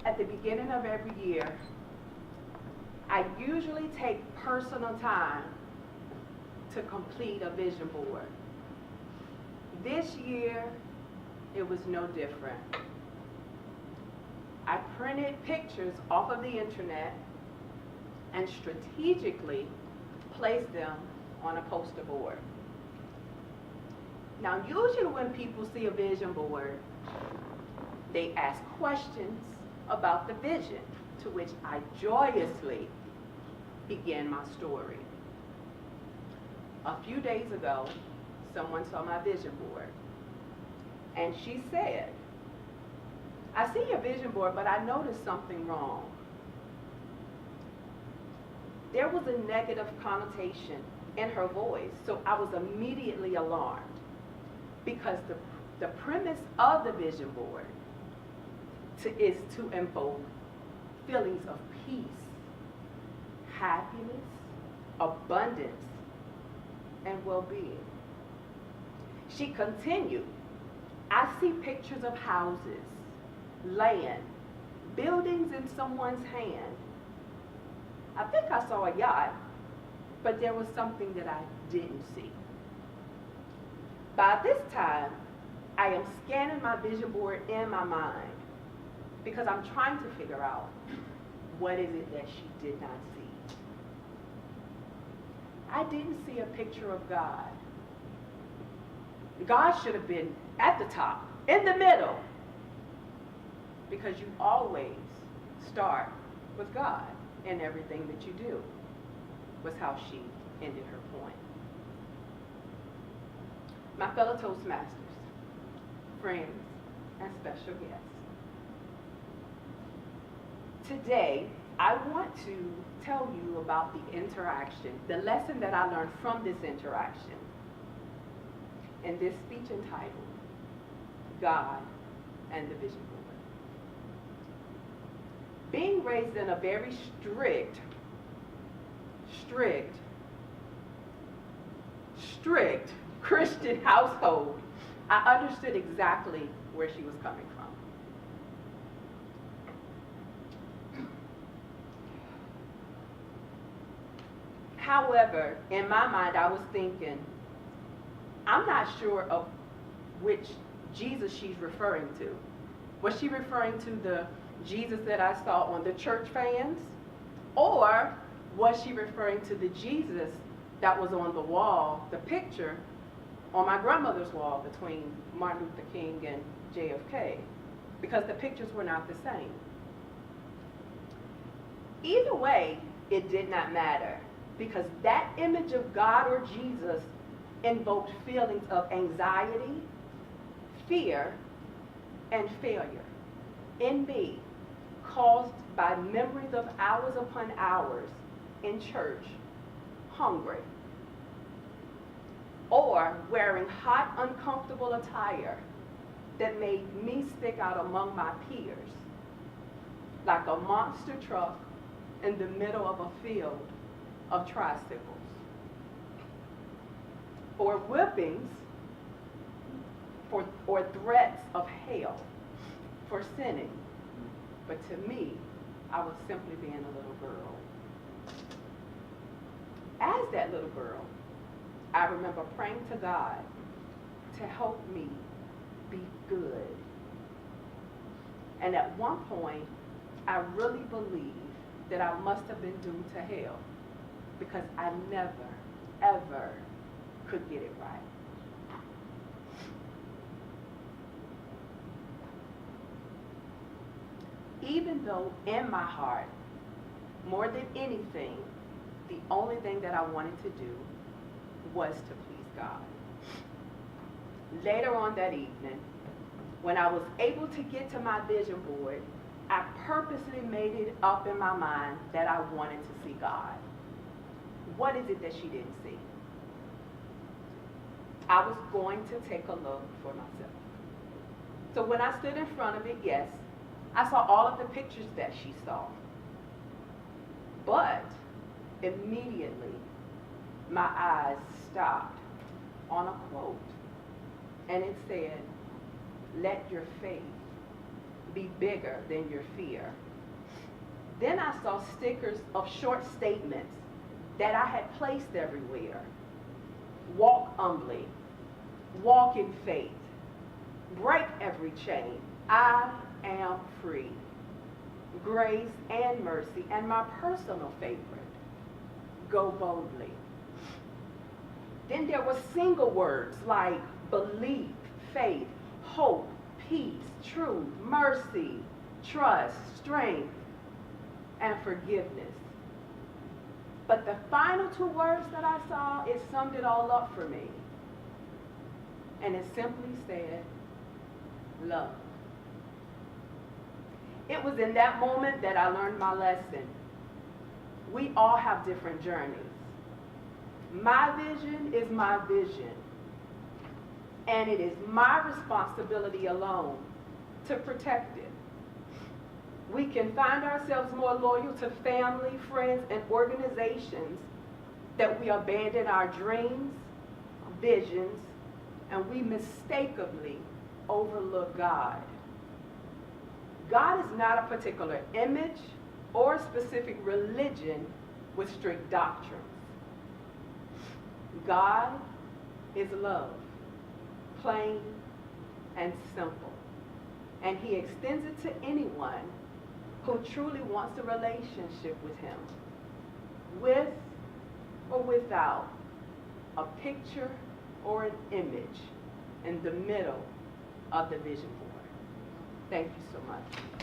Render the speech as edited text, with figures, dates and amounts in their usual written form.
At the beginning of every year, I usually take personal time to complete a vision board. This year, it was no different. I printed pictures off of the internet and strategically placed them on a poster board. Now, usually when people see a vision board, they ask questions about the vision, to which I joyously begin my story. A few days ago, someone saw my vision board, and she said, "I see your vision board, but I noticed something wrong." There was a negative connotation in her voice, so I was immediately alarmed, because the premise of the vision board is to invoke feelings of peace, happiness, abundance, and well-being. She continued, "I see pictures of houses, land, buildings in someone's hand. I think I saw a yacht, but there was something that I didn't see." By this time, I am scanning my vision board in my mind because I'm trying to figure out what is it that she did not see. I didn't see a picture of God. God should have been at the top, in the middle, because you always start with God in everything that you do, was how she ended her point. My fellow Toastmasters, friends, and special guests, today I want to tell you about the interaction, the lesson that I learned from this interaction in this speech entitled, God and the Vision Board. Being raised in a very strict Christian household, I understood exactly where she was coming from. However, in my mind, I was thinking, I'm not sure of which Jesus she's referring to. Was she referring to the Jesus that I saw on the church fans? Or was she referring to the Jesus that was on the wall, the picture on my grandmother's wall between Martin Luther King and JFK? Because the pictures were not the same. Either way, it did not matter, because that image of God or Jesus invoked feelings of anxiety, fear, and failure in me, caused by memories of hours upon hours in church, hungry, or wearing hot, uncomfortable attire that made me stick out among my peers like a monster truck in the middle of a field of tricycles, or whippings or threats of hell for sinning. But to me, I was simply being a little girl. As that little girl, I remember praying to God to help me be good. And at one point, I really believed that I must have been doomed to hell, because I never, ever could get it right. Even though in my heart, more than anything, the only thing that I wanted to do was to please God. Later on that evening, when I was able to get to my vision board, I purposely made it up in my mind that I wanted to see God. What is it that she didn't see? I was going to take a look for myself. So when I stood in front of it, yes, I saw all of the pictures that she saw. But immediately, my eyes stopped on a quote. And it said, "Let your faith be bigger than your fear. Then I saw stickers of short statements that I had placed everywhere. Walk humbly, walk in faith, break every chain, I am free, grace and mercy, and my personal favorite, go boldly. Then there were single words like belief, faith, hope, peace, truth, mercy, trust, strength, and forgiveness. But the final two words that I saw, it summed it all up for me. And it simply said, love. It was in that moment that I learned my lesson. We all have different journeys. My vision is my vision. And it is my responsibility alone to protect it. We can find ourselves more loyal to family, friends, and organizations that we abandon our dreams, visions, and we mistakenly overlook God. God is not a particular image or a specific religion with strict doctrines. God is love, plain and simple. And he extends it to anyone who truly wants a relationship with him, with or without a picture or an image in the middle of the vision board. Thank you so much.